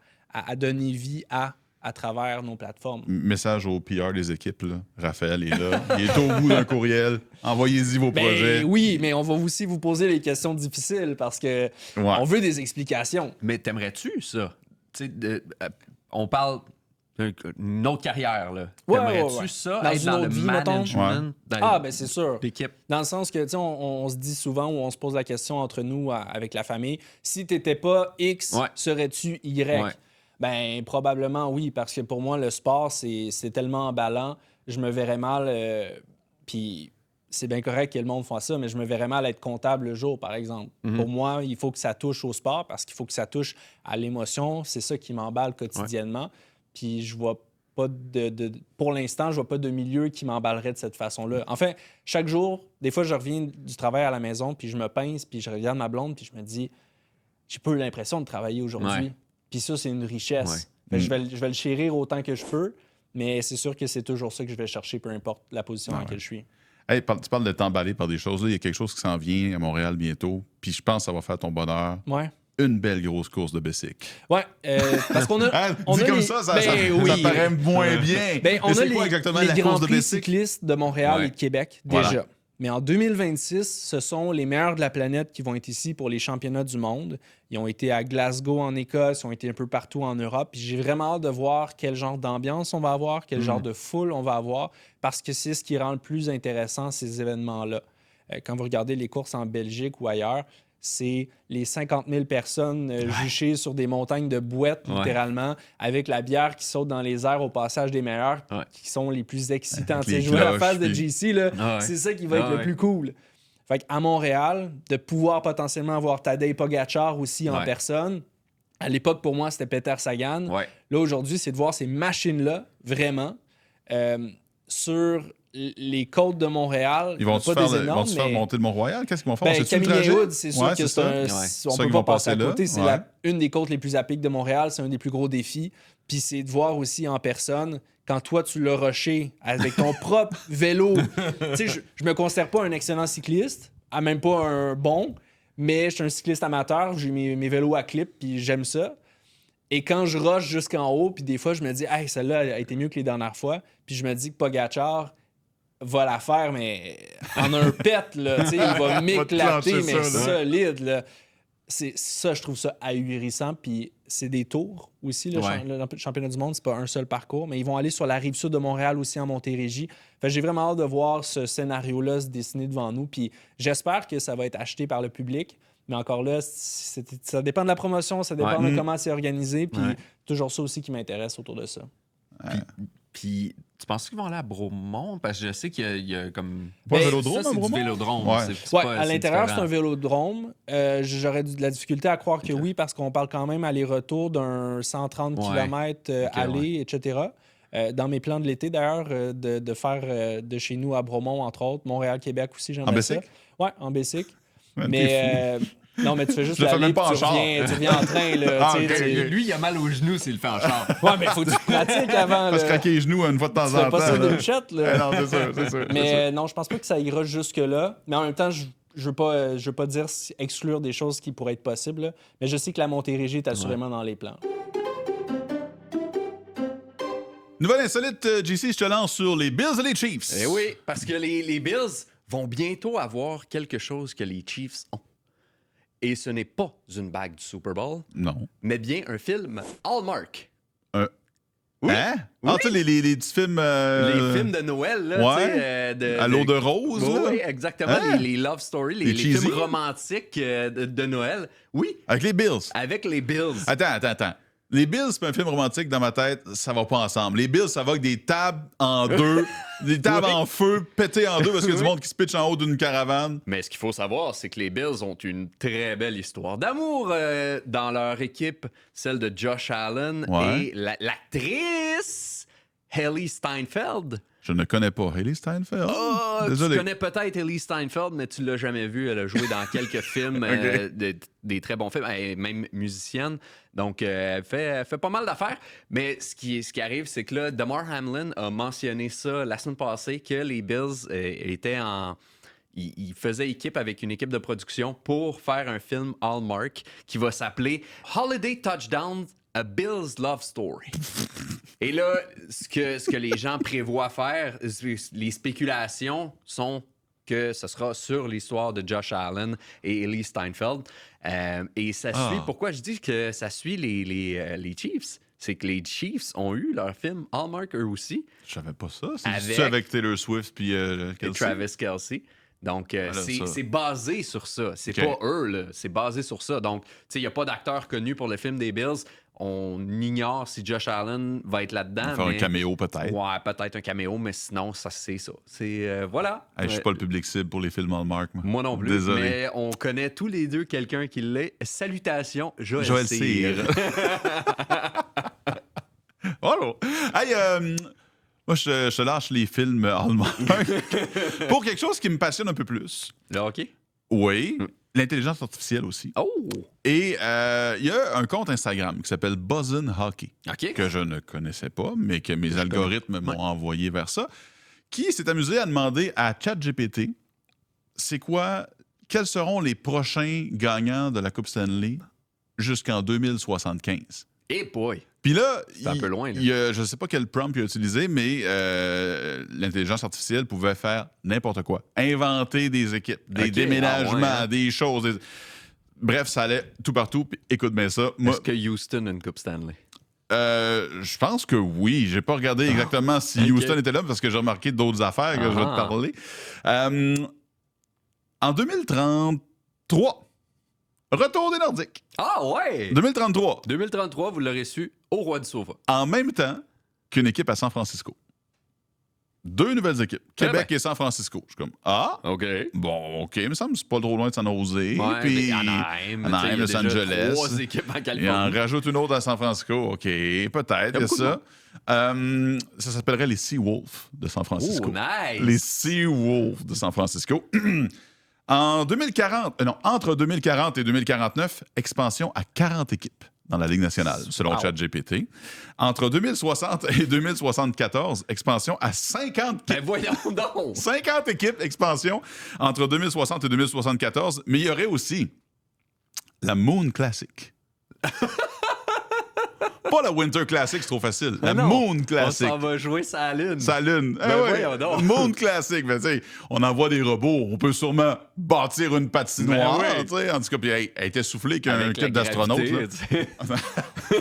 S4: donner vie à travers nos plateformes.
S1: Message au PR des équipes, là. Raphaël est là. Il est au bout d'un courriel. Envoyez-y vos projets.
S4: Oui, mais on va aussi vous poser les questions difficiles parce que on veut des explications.
S2: Mais t'aimerais-tu ça? On parle d'une autre carrière, là. T'aimerais-tu ça,
S4: dans
S2: être
S4: une
S2: dans le
S4: autre vie,
S2: management?
S4: C'est sûr.
S2: L'équipe.
S4: Dans le sens que, tu sais, on se dit souvent ou on se pose la question entre nous avec la famille, si t'étais pas X, serais-tu Y? Ben, probablement oui, parce que pour moi, le sport, c'est tellement emballant. Je me verrais mal, puis c'est bien correct que le monde fasse ça, mais je me verrais mal être comptable le jour, par exemple. Pour moi, il faut que ça touche au sport parce qu'il faut que ça touche à l'émotion. C'est ça qui m'emballe quotidiennement. Puis je vois pas pour l'instant, je vois pas de milieu qui m'emballerait de cette façon-là. Enfin, chaque jour, des fois, je reviens du travail à la maison, puis je me pince, puis je regarde ma blonde, puis je me dis, j'ai pas eu l'impression de travailler aujourd'hui. Puis ça, c'est une richesse. Fait que je vais le chérir autant que je peux, mais c'est sûr que c'est toujours ça que je vais chercher, peu importe la position dans laquelle je suis.
S1: Hey, tu parles de t'emballer par des choses. Là, il y a quelque chose qui s'en vient à Montréal bientôt, puis je pense que ça va faire ton bonheur.
S4: Ouais.
S1: Une belle grosse course de bicycle.
S4: Ouais, parce qu'on a...
S1: dit comme ça paraît moins bien.
S4: On
S1: mais
S4: a
S1: c'est quoi exactement
S4: les
S1: la
S4: Grands
S1: course de
S4: Prix
S1: bicycle?
S4: cyclistes de Montréal et de Québec, déjà.
S1: Voilà.
S4: Mais en 2026, ce sont les meilleurs de la planète qui vont être ici pour les championnats du monde. Ils ont été à Glasgow en Écosse, ils ont été un peu partout en Europe. Puis j'ai vraiment hâte de voir quel genre d'ambiance on va avoir, quel genre de foule on va avoir, parce que c'est ce qui rend le plus intéressant ces événements-là. Quand vous regardez les courses en Belgique ou ailleurs, c'est les 50 000 personnes juchées sur des montagnes de bouettes, littéralement, avec la bière qui saute dans les airs au passage des meilleurs, qui sont les plus excitants. Tu sais, jouer à la face de JC, là, c'est ça qui va être le plus cool. Fait qu'à Montréal, de pouvoir potentiellement avoir Tadej Pogacar aussi en personne, à l'époque, pour moi, c'était Peter Sagan. Là, aujourd'hui, c'est de voir ces machines-là, vraiment, sur les côtes de Montréal.
S1: Ils vont faire monter le Mont-Royal? Qu'est-ce qu'ils vont faire?
S4: Camille Wood, c'est sûr que on peut pas passer à côté.
S1: Là.
S4: C'est une des côtes les plus à pic de Montréal. C'est un des plus gros défis. Puis c'est de voir aussi en personne, quand toi, tu l'as rushé avec ton propre vélo. Tu sais, je me considère pas un excellent cycliste, même pas un bon, mais je suis un cycliste amateur, j'ai mes vélos à clip, puis j'aime ça. Et quand je rush jusqu'en haut, puis des fois, je me dis, hey, celle-là a été mieux que les dernières fois, puis je me dis que Pogacar va la faire, mais en un pet, là, tu sais, il va m'éclater,
S1: plancher
S4: mais
S1: ça, là.
S4: solide, là. C'est ça, je trouve ça ahurissant, puis c'est des tours aussi, le
S2: Ouais.
S4: le championnat du monde, c'est pas un seul parcours, mais ils vont aller sur la rive sud de Montréal aussi en Montérégie. Fait que j'ai vraiment hâte de voir ce scénario-là se dessiner devant nous, puis j'espère que ça va être acheté par le public, mais encore là, ça dépend de la promotion, ça dépend
S2: Ouais.
S4: de comment c'est organisé, puis
S2: Ouais.
S4: toujours ça aussi qui m'intéresse autour de ça.
S2: Puis, tu penses qu'ils vont aller à Bromont? Parce que je sais qu'il y a comme.
S1: Pas un
S4: Ben,
S1: vélodrome,
S2: Ça, c'est
S1: à
S2: du
S1: Bromont?
S2: vélodrome.
S1: Ouais.
S2: C'est
S4: Ouais,
S2: pas-
S4: à l'intérieur, c'est un
S2: différent.
S4: vélodrome. J'aurais de la difficulté à croire que oui, parce qu'on parle quand même aller-retour d'un 130
S2: Ouais.
S4: km aller, etc. Dans mes plans de l'été, d'ailleurs, de faire de chez nous à Bromont, entre autres, Montréal-Québec aussi, j'aimerais ça.
S1: Bessic?
S4: Ouais, en Bessic.
S1: Man, t'es
S4: Mais non, mais tu fais juste
S1: Je le fais
S4: l'aller,
S1: même pas
S4: puis
S1: en char.
S4: tu reviens en train. Là,
S1: Ah,
S4: tu sais,
S1: ok,
S4: tu-
S1: ok.
S2: Lui, il a mal aux genoux s'il le fait en char.
S4: Ouais, mais faut que tu pratiques avant.
S1: Faut se
S4: là.
S1: craquer les genoux une fois de temps
S4: Tu
S1: en
S4: fais pas
S1: temps.
S4: ça
S1: là.
S4: d'une shot, là.
S1: Eh non, c'est sûr, c'est sûr.
S4: Mais non, je pense pas que ça ira jusque-là. Mais en même temps, je veux pas dire exclure des choses qui pourraient être possibles. Là. Mais je sais que la Montérégie est assurément dans les plans.
S1: Nouvelle insolite, JC, je te lance sur les Bills et les Chiefs.
S2: Eh oui, parce que les Bills vont bientôt avoir quelque chose que les Chiefs ont. Et ce n'est pas une bague du Super Bowl,
S1: Non.
S2: mais bien un film Hallmark.
S1: Oui.
S2: Oui.
S1: Hein?
S2: Oui.
S1: Ah, tu sais, les petits films.
S2: Les films de Noël, là,
S1: ouais.
S2: tu sais,
S1: À l'eau de rose,
S2: Oui,
S1: là.
S2: oui, exactement.
S1: Hein?
S2: Les love stories,
S1: Les
S2: les
S1: cheesy.
S2: films romantiques de Noël. Oui,
S1: Avec les Bills.
S2: avec les Bills.
S1: Attends. Les Bills, c'est un film romantique dans ma tête, ça va pas ensemble. Les Bills, ça va avec des tables en deux, des tables
S2: Oui.
S1: en feu, pétées en deux parce qu'il y a du
S2: Oui.
S1: monde qui se pitch en haut d'une caravane.
S2: Mais ce qu'il faut savoir, c'est que les Bills ont une très belle histoire d'amour dans leur équipe, celle de Josh Allen
S1: Ouais.
S2: et l'actrice Haley Steinfeld.
S1: Je ne connais pas Haley Steinfeld.
S2: Oh, tu
S1: Désolé.
S2: connais peut-être Haley Steinfeld, mais tu l'as jamais vue. Elle a joué dans quelques films, des très bons films. Elle est même musicienne. Donc, elle fait pas mal d'affaires. Mais ce qui arrive, c'est que là, Damar Hamlin a mentionné ça la semaine passée, que les Bills étaient en... Ils faisaient équipe avec une équipe de production pour faire un film Hallmark qui va s'appeler Holiday Touchdown, A Bill's Love Story. Et là, ce que les gens prévoient faire, les spéculations sont que ce sera sur l'histoire de Josh Allen et Haley Steinfeld. Et ça suit... Pourquoi je dis que ça suit les Chiefs? C'est que les Chiefs ont eu leur film Hallmark eux aussi,
S1: Je savais pas ça.
S2: Avec-
S1: C'est avec Taylor Swift puis
S2: et
S1: Kelsey?
S2: Travis Kelce. Donc,
S1: ça.
S2: c'est basé sur ça. C'est
S1: Ok.
S2: pas eux, là. C'est basé sur ça. Donc, tu sais, il n'y a pas d'acteur connu pour le film des Bills. On ignore si Josh Allen va être là-dedans.
S1: Faire
S2: mais...
S1: un caméo peut-être.
S2: Ouais, peut-être un caméo, mais sinon, ça, c'est ça. C'est... voilà.
S1: Hey, je suis pas le public cible pour les films Hallmark.
S2: Moi non plus.
S1: Désolé.
S2: Mais on connaît tous les deux quelqu'un qui l'est. Salutations, Joël,
S1: Joël
S2: Cyr.
S1: Cyr. Oh! Hey, moi, je te lâche les films Hallmark. Pour quelque chose qui me passionne un peu plus.
S2: Là, OK.
S1: Oui, l'intelligence artificielle aussi.
S2: Oh!
S1: Et il y a un compte Instagram qui s'appelle Buzzin' Hockey,
S2: OK.
S1: que je ne connaissais pas, mais que mes algorithmes m'ont envoyé vers ça, qui s'est amusé à demander à ChatGPT quels seront les prochains gagnants de la Coupe Stanley jusqu'en 2075.
S2: Eh boy!
S1: Puis là,
S2: un peu loin, là.
S1: je ne sais pas quel prompt il a utilisé, mais l'intelligence artificielle pouvait faire n'importe quoi. Inventer des équipes, des
S2: Ok,
S1: déménagements,
S2: ah ouais, hein.
S1: des choses. Bref, ça allait tout partout. Puis écoute bien ça. Moi,
S2: Est-ce que Houston a une Coupe Stanley?
S1: je pense que oui. J'ai pas regardé exactement si
S2: ok.
S1: Houston était là parce que j'ai remarqué d'autres affaires que je vais te
S2: Ah.
S1: parler. En 2033, retour des Nordiques.
S2: Ah ouais!
S1: 2033,
S2: 2033, vous l'aurez su au Roi du Sofa.
S1: en même temps qu'une équipe à San Francisco. Deux nouvelles équipes,
S2: Très
S1: Québec
S2: bien.
S1: et San Francisco. Je suis comme, ah,
S2: OK.
S1: bon, OK, il me semble que c'est pas trop loin de San Jose.
S2: Ouais,
S1: Puis
S2: mais Anaheim,
S1: Anaheim,
S2: tu sais, il y a
S1: Los
S2: déjà
S1: Angeles.
S2: 3 équipes en
S1: Il en
S2: Californie.
S1: rajoute une autre à San Francisco. OK, peut-être, il y a
S2: beaucoup de
S1: ça. Ça s'appellerait les Seawolves de San Francisco.
S2: Oh, nice!
S1: Les Seawolves de San Francisco. En 2040, entre 2040 et 2049, expansion à 40 équipes dans la Ligue nationale, selon
S2: Wow.
S1: ChatGPT. Entre 2060 et 2074, expansion à 50
S2: Ben
S1: équipes.
S2: voyons donc!
S1: 50 équipes, expansion entre 2060 et 2074. Mais il y aurait aussi La Moon Classic. Pas la Winter Classic, c'est trop facile. La
S2: Non,
S1: Moon
S2: On
S1: Classic.
S2: s'en va jouer sa lune.
S1: Sa lune.
S2: Ben voyons donc.
S1: Moon Classic. Ben, tu sais, on envoie des robots. On peut sûrement bâtir une patinoire.
S2: Ben oui.
S1: Tu sais, en tout cas, puis elle était soufflée qu'un
S2: Avec la
S1: kit d'astronaute.
S2: gravité,
S1: là.
S2: tu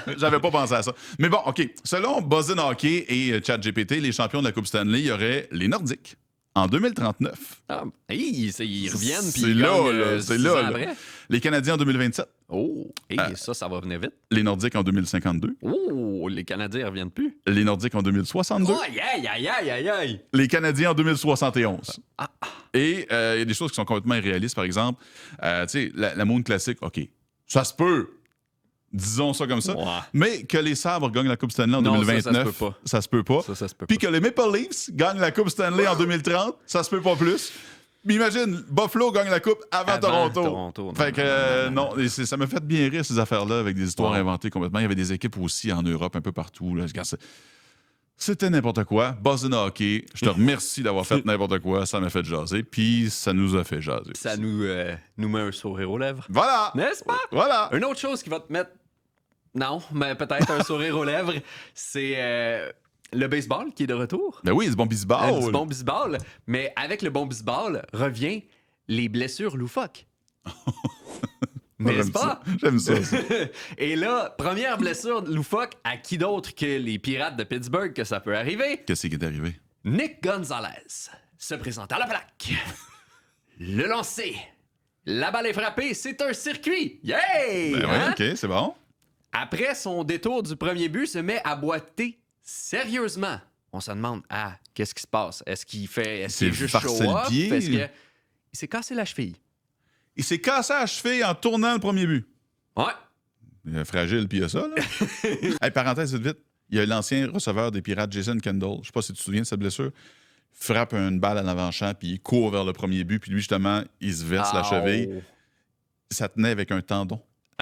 S2: sais.
S1: J'avais pas pensé à ça. Mais bon, OK. Selon Buzzin Hockey et ChatGPT, les champions de la Coupe Stanley, il y aurait les Nordiques en 2039.
S2: Ah, ils reviennent, puis
S1: C'est
S2: ils
S1: là,
S2: gagnent,
S1: là, c'est
S2: 6
S1: là,
S2: ans
S1: là.
S2: après.
S1: Les Canadiens en 2027.
S2: Oh, ça va venir vite.
S1: Les Nordiques en 2052.
S2: Oh, les Canadiens ne reviennent plus.
S1: Les Nordiques en 2062.
S2: Oh, aïe, aïe, aïe, aïe, aïe.
S1: Les Canadiens en 2071. Et il y a des choses qui sont complètement irréalistes, par exemple. Tu sais, la Moon Classic, OK, ça se peut. Disons ça comme ça.
S2: Ouais.
S1: Mais que les Sabres gagnent la Coupe Stanley en
S2: Non,
S1: 2029, ça se peut pas.
S2: Ça se peut
S1: Puis
S2: pas.
S1: que les Maple Leafs gagnent la Coupe Stanley en 2030, ça se peut pas plus. Mais imagine, Buffalo gagne la Coupe avant Toronto.
S2: Non,
S1: Fait que
S2: non.
S1: non, et ça me fait bien rire ces affaires-là avec des histoires
S2: Ouais.
S1: inventées complètement. Il y avait des équipes aussi en Europe, un peu partout. Là. C'était n'importe quoi. Buzzin Hockey, je te remercie d'avoir fait n'importe quoi. Ça m'a fait jaser, puis ça nous a fait jaser.
S2: Ça nous met un sourire aux lèvres.
S1: Voilà!
S2: N'est-ce pas?
S1: Voilà!
S2: Une autre chose qui va te mettre. Non, mais peut-être un sourire aux lèvres, c'est le baseball qui est de retour.
S1: Ben oui, c'est bon baseball.
S2: Du bon baseball. Mais avec le bon baseball revient les blessures loufoques. N'est-ce
S1: J'aime
S2: pas?
S1: ça. J'aime ça.
S2: Et là, première blessure loufoque, à qui d'autre que les Pirates de Pittsburgh que ça peut arriver?
S1: Qu'est-ce qui est arrivé?
S2: Nick Gonzalez se présente à la plaque. Le lancer. La balle est frappée, c'est un circuit. Yay!
S1: Ben
S2: Hein?
S1: oui, OK, c'est bon.
S2: Après son détour du premier but, se met à boiter sérieusement. On se demande, qu'est-ce qui se passe? Est-ce qu'il
S1: s'est
S2: est juste
S1: farcé le
S2: show-off?
S1: pied.
S2: Est-ce que il s'est cassé la cheville?
S1: Il s'est cassé la cheville en tournant le premier but.
S2: Ouais.
S1: Il est fragile, puis il y a ça, là. Hey, parenthèse, vite, vite. Il y a l'ancien receveur des Pirates, Jason Kendall. Je sais pas si tu te souviens de cette blessure. Frappe une balle à l'avant-champ, puis il court vers le premier but, puis lui, justement, il se verse la cheville. Ça tenait avec un tendon.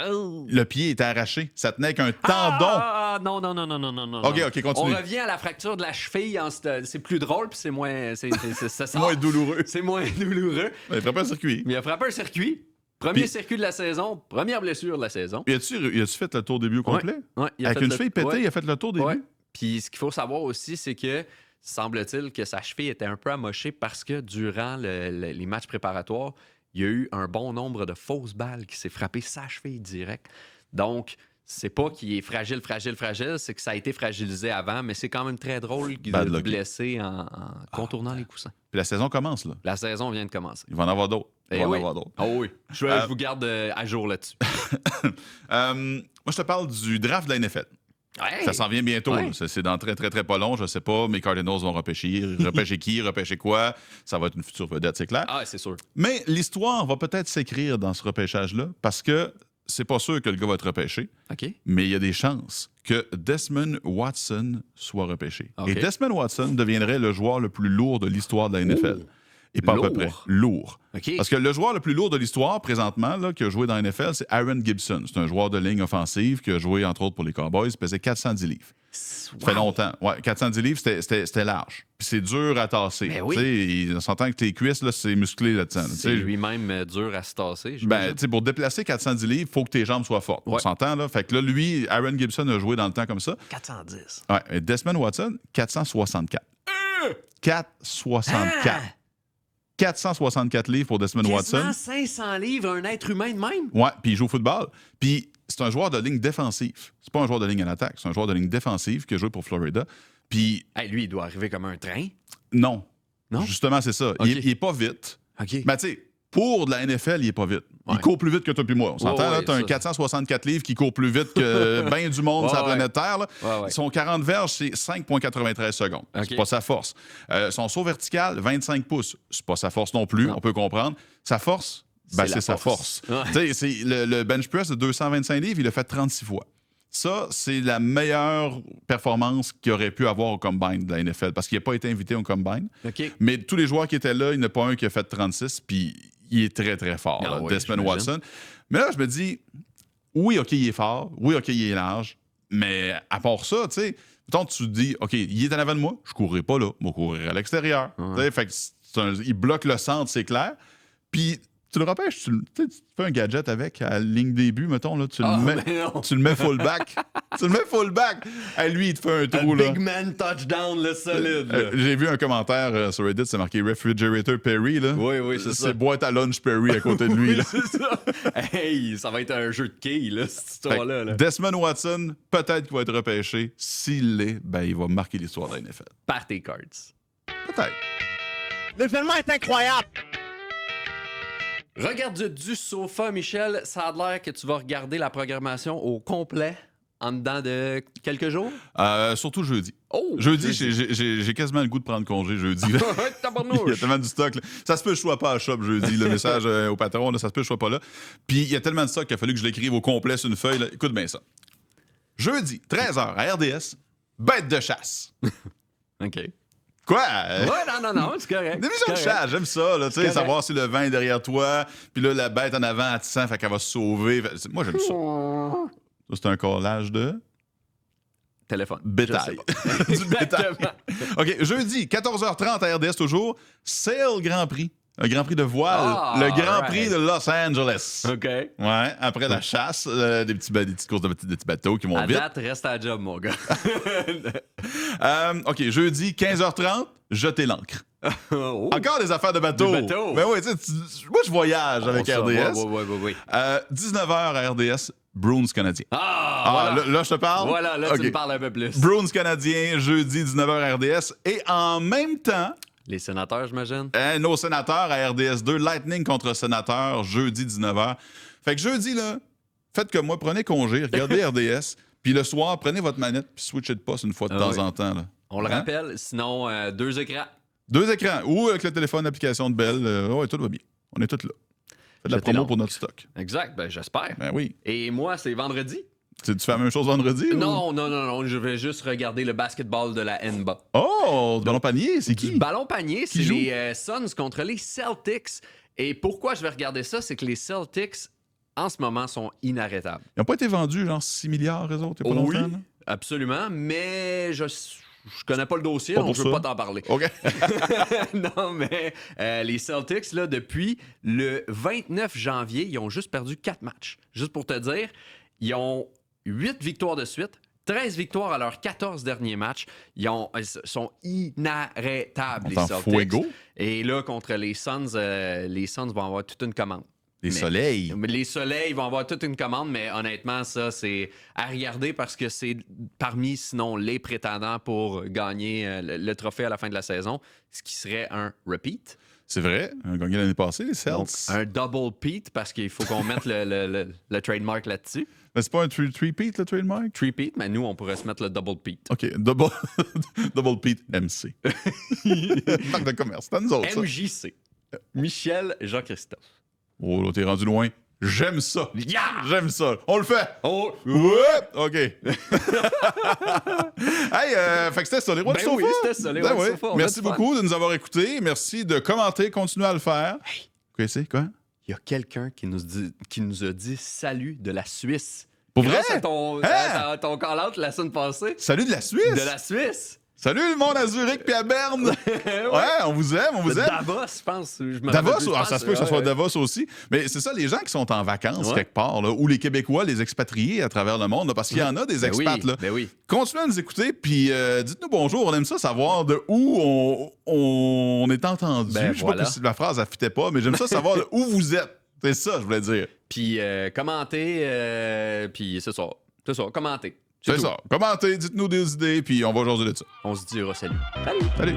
S2: Oh.
S1: Le pied était arraché. Ça tenait avec un tendon.
S2: Non.
S1: OK, continue.
S2: On revient à la fracture de la cheville. C'est plus drôle, puis c'est moins. Ça sort.
S1: Moins douloureux.
S2: C'est moins douloureux.
S1: Il frappe un circuit.
S2: Mais il a frappé un circuit. Premier
S1: Puis-
S2: circuit de la saison, première blessure de la saison.
S1: Y a-tu fait le tour des buts au complet?
S2: Ouais, il a
S1: Avec
S2: fait
S1: une
S2: le-
S1: cheville pétée,
S2: ouais.
S1: il a fait le tour des
S2: Ouais.
S1: buts?
S2: Puis ce qu'il faut savoir aussi, c'est que semble-t-il que sa cheville était un peu amochée parce que durant les matchs préparatoires, il y a eu un bon nombre de fausses balles qui s'est frappé sa cheville direct. Donc, c'est pas qu'il est fragile, c'est que ça a été fragilisé avant, mais c'est quand même très drôle
S1: Bad
S2: de
S1: luck.
S2: blesser en contournant les coussins.
S1: Puis la saison commence, là.
S2: La saison vient de commencer.
S1: Il va en avoir d'autres. Il
S2: Eh
S1: va en
S2: oui.
S1: avoir d'autres.
S2: Ah oui. Je vous garde à jour là-dessus.
S1: Moi, je te parle du draft de la NFL.
S2: Ouais.
S1: Ça s'en vient bientôt.
S2: Ouais.
S1: Là. C'est dans très, très, très pas long. Je sais pas. Mes Cardinals vont repêcher. Repêcher qui? Repêcher quoi? Ça va être une future vedette, c'est clair.
S2: Ah, c'est sûr.
S1: Mais l'histoire va peut-être s'écrire dans ce repêchage-là parce que c'est pas sûr que le gars va être repêché,
S2: OK.
S1: mais il y a des chances que Desmond Watson soit repêché.
S2: OK.
S1: Et Desmond Watson deviendrait le joueur le plus lourd de l'histoire de la NFL. Et pas à peu
S2: Lourd.
S1: près. Lourd.
S2: OK.
S1: Parce que le joueur le plus lourd de l'histoire, présentement, là, qui a joué dans la NFL, c'est Aaron Gibson. C'est un joueur de ligne offensive qui a joué, entre autres, pour les Cowboys. Il pesait 410 livres. Ça fait longtemps. Ouais, 410 livres, c'était large. Puis c'est dur à tasser.
S2: Ben oui.
S1: Tu sais, on s'entend que tes cuisses, là, c'est musclé là-dedans. Tu
S2: C'est
S1: sais,
S2: lui-même dur à se tasser.
S1: ben,
S2: j'imagine.
S1: tu sais, pour déplacer 410 livres, il faut que tes jambes soient fortes. On
S2: Ouais.
S1: s'entend, là? Fait que là, lui, Aaron Gibson a joué dans le temps comme ça.
S2: 410.
S1: Ouais, et Desmond Watson, 464. 464. 464 livres pour Desmond Watson.
S2: Quasiment 500 livres, un être humain de même?
S1: Ouais, puis il joue au football. Puis c'est un joueur de ligne défensive. C'est pas un joueur de ligne en attaque, c'est un joueur de ligne défensive qui a joué pour Florida. Puis
S2: Hey, lui, il doit arriver comme un train.
S1: non.
S2: Non?
S1: Justement, c'est ça.
S2: Ok.
S1: Il est pas vite.
S2: OK.
S1: Mais tu sais, pour de la NFL, il est pas vite. Il
S2: Ouais.
S1: court plus vite que toi puis moi. On s'entend,
S2: Ouais,
S1: là? T'as un
S2: ça.
S1: 464 livres qui court plus vite que bien du monde
S2: Ouais,
S1: sur la
S2: ouais.
S1: planète Terre. Là.
S2: Ouais, ouais.
S1: Son 40 verges, c'est 5,93 secondes.
S2: Ok.
S1: C'est pas sa force. Son saut vertical, 25 pouces. C'est pas sa force non plus,
S2: Non.
S1: on peut comprendre. Sa force, ben,
S2: C'est la
S1: c'est sa
S2: force.
S1: force.
S2: Ouais.
S1: Tu sais, c'est le bench press de 225 livres, il l'a fait 36 fois. Ça, c'est la meilleure performance qu'il aurait pu avoir au Combine de la NFL parce qu'il n'a pas été invité au Combine.
S2: OK.
S1: Mais tous les joueurs qui étaient là, il n'y en a pas un qui a fait 36, puis il est très, très fort,
S2: Ah
S1: là,
S2: oui,
S1: Desmond
S2: j'imagine.
S1: Watson. Mais là, je me dis, oui, OK, il est fort, oui, OK, il est large, mais à part ça, tu sais, mettons, tu te dis, OK, il est en avant de moi, je ne courrai pas là, je vais courir à l'extérieur. Tu sais, fait que il bloque le centre, c'est clair. Puis Tu le repêches, tu fais un gadget avec à la ligne début, mettons, là, tu le mets fullback. Tu le mets fullback. Hey, lui, il te fait un trou, là.
S2: Big man touchdown, le solide. Là.
S1: J'ai vu un commentaire sur Reddit, c'est marqué Refrigerator Perry, là.
S2: Oui, c'est ça.
S1: C'est boîte à lunch Perry à côté de lui, là.
S2: C'est ça. Hey, ça va être un jeu de quilles, là, cette histoire-là. Là.
S1: Desmond Watson, peut-être qu'il va être repêché. S'il l'est, ben, il va marquer l'histoire de la NFL.
S2: Par tes cards.
S1: Peut-être.
S5: Le film est incroyable!
S2: Regarde du sofa, Michel. Ça a l'air que tu vas regarder la programmation au complet en dedans de quelques jours.
S1: Surtout jeudi.
S2: Oh!
S1: Jeudi, j'ai quasiment le goût de prendre congé jeudi. Là. Il y a tellement du stock. Là. Ça se peut que je sois pas à shop jeudi. Le message au patron, là, ça se peut que je sois pas là. Puis il y a tellement de stock qu'il a fallu que je l'écrive au complet sur une feuille. Là. Écoute bien ça. Jeudi, 13h à RDS, bête de chasse.
S2: OK.
S1: Quoi?
S2: Ouais, non, c'est correct.
S1: Des émissions de chasse, j'aime ça. Là, savoir si le vent est derrière toi. Puis là, la bête en avant, elle te sent, fait qu'elle va se sauver. Moi, j'aime ça. Ça, c'est un collage de...
S2: Téléphone.
S1: Bétail. Du bétail. OK, jeudi, 14h30 à RDS toujours, Sail Grand Prix. Un Grand Prix de voile. Le Grand Prix de Los Angeles.
S2: OK.
S1: Ouais, après la chasse, des petites courses de petits bateaux qui vont
S2: À
S1: vite.
S2: date, reste à la job, mon gars.
S1: OK, jeudi, 15h30, jeter l'ancre.
S2: Oh.
S1: Encore des affaires de bateau.
S2: Des bateaux.
S1: Ben oui, moi, je voyage avec
S2: ça,
S1: RDS.
S2: Oui.
S1: 19h à RDS, Bruins canadien.
S2: Voilà.
S1: Là, je te parle?
S2: Voilà, là,
S1: OK.
S2: tu me parles un peu plus.
S1: Bruins canadien, jeudi, 19h RDS. Et en même temps,
S2: Les sénateurs, j'imagine.
S1: nos sénateurs à RDS2, Lightning contre sénateurs, jeudi, 19h. Fait que jeudi, là, faites comme moi, prenez congé, regardez RDS, puis le soir, prenez votre manette, puis switchez de poste une fois de temps en temps. Là.
S2: On le rappelle, sinon, 2 écrans.
S1: 2 écrans, ou avec le téléphone d'application de Bell. Ouais, tout va bien. On est tous là. Faites de la
S2: Jetez
S1: promo
S2: l'encre.
S1: pour notre stock.
S2: Exact, ben j'espère.
S1: Ben oui.
S2: Et moi, c'est vendredi.
S1: Tu fais la même chose vendredi? ou?
S2: Non, je vais juste regarder le basketball de la NBA.
S1: Oh, du ballon panier, c'est qui?
S2: Du ballon panier, c'est
S1: joue?
S2: les Suns contre les Celtics. Et pourquoi je vais regarder ça, c'est que les Celtics, en ce moment, sont inarrêtables.
S1: Ils n'ont pas été vendus, genre 6 milliards, eux autres, il y a pas
S2: Oui,
S1: longtemps? là?
S2: absolument, mais je connais pas le dossier,
S1: Pas
S2: donc
S1: pour
S2: je veux
S1: ça.
S2: pas t'en parler.
S1: OK.
S2: Non, mais les Celtics, là, depuis le 29 janvier, ils ont juste perdu 4 matchs. Juste pour te dire, ils ont 8 victoires de suite, 13 victoires à leurs 14 derniers matchs. Ils sont inarrêtables, les
S1: En
S2: Celtics.
S1: fuego.
S2: Et là, contre les Suns vont avoir toute une commande.
S1: Les soleils.
S2: Mais les Soleils vont avoir toute une commande, mais honnêtement, ça, c'est à regarder parce que c'est parmi, sinon, les prétendants pour gagner le trophée à la fin de la saison, ce qui serait un repeat.
S1: C'est vrai, on a gagné l'année passée, les
S2: Donc,
S1: Celts.
S2: un double peat parce qu'il faut qu'on mette le trademark là-dessus.
S1: Mais c'est pas un three-peat, le trademark?
S2: Three-peat, mais nous, on pourrait se mettre le double peat.
S1: OK, double Pete MC. Marque de commerce, c'est à nous autres, ça.
S2: MJC. Michel Jean-Christophe.
S1: Oh, là, t'es rendu loin. J'aime ça.
S2: Yeah!
S1: J'aime ça. On le fait.
S2: Oh!
S1: Ouais! OK. Hey, fait que c'était ça, les rois
S2: Ben
S1: du sofa.
S2: oui, c'était ça, les rois du sofa. On a
S1: Merci
S2: du fun.
S1: beaucoup de nous avoir écoutés. Merci de commenter, continuez à le faire.
S2: Hey.
S1: Quoi, c'est quoi?
S2: Il y a quelqu'un qui nous a dit salut de la Suisse.
S1: Pour
S2: Grâce
S1: vrai?
S2: à ton,
S1: Hein?
S2: à ton call-out la semaine passée.
S1: Salut de la Suisse.
S2: De la Suisse.
S1: Salut le monde à Zurich puis à Berne. Ouais, on vous aime, on vous
S2: De
S1: aime.
S2: Davos, je pense. Je me rappelle
S1: Davos,
S2: plus, je
S1: ça
S2: pense.
S1: se peut que ce
S2: Ouais,
S1: soit
S2: ouais.
S1: Davos aussi. Mais c'est ça, les gens qui sont en vacances
S2: Ouais.
S1: quelque part, là, ou les Québécois, les expatriés à travers le monde, là, parce qu'il y en a des
S2: Ben
S1: expats.
S2: oui,
S1: là.
S2: ben oui.
S1: Continuez à nous écouter, puis dites-nous bonjour. On aime ça savoir de où on est entendu.
S2: Ben
S1: je sais
S2: voilà.
S1: pas si la phrase, elle fitait pas, mais j'aime ça savoir de où vous êtes. C'est ça, je voulais dire.
S2: Puis commentez, puis c'est ça. C'est ça, commentez.
S1: C'est
S2: tout.
S1: ça. Commentez, dites-nous des idées, puis on va jaser de ça.
S2: On se dira salut.
S1: Salut.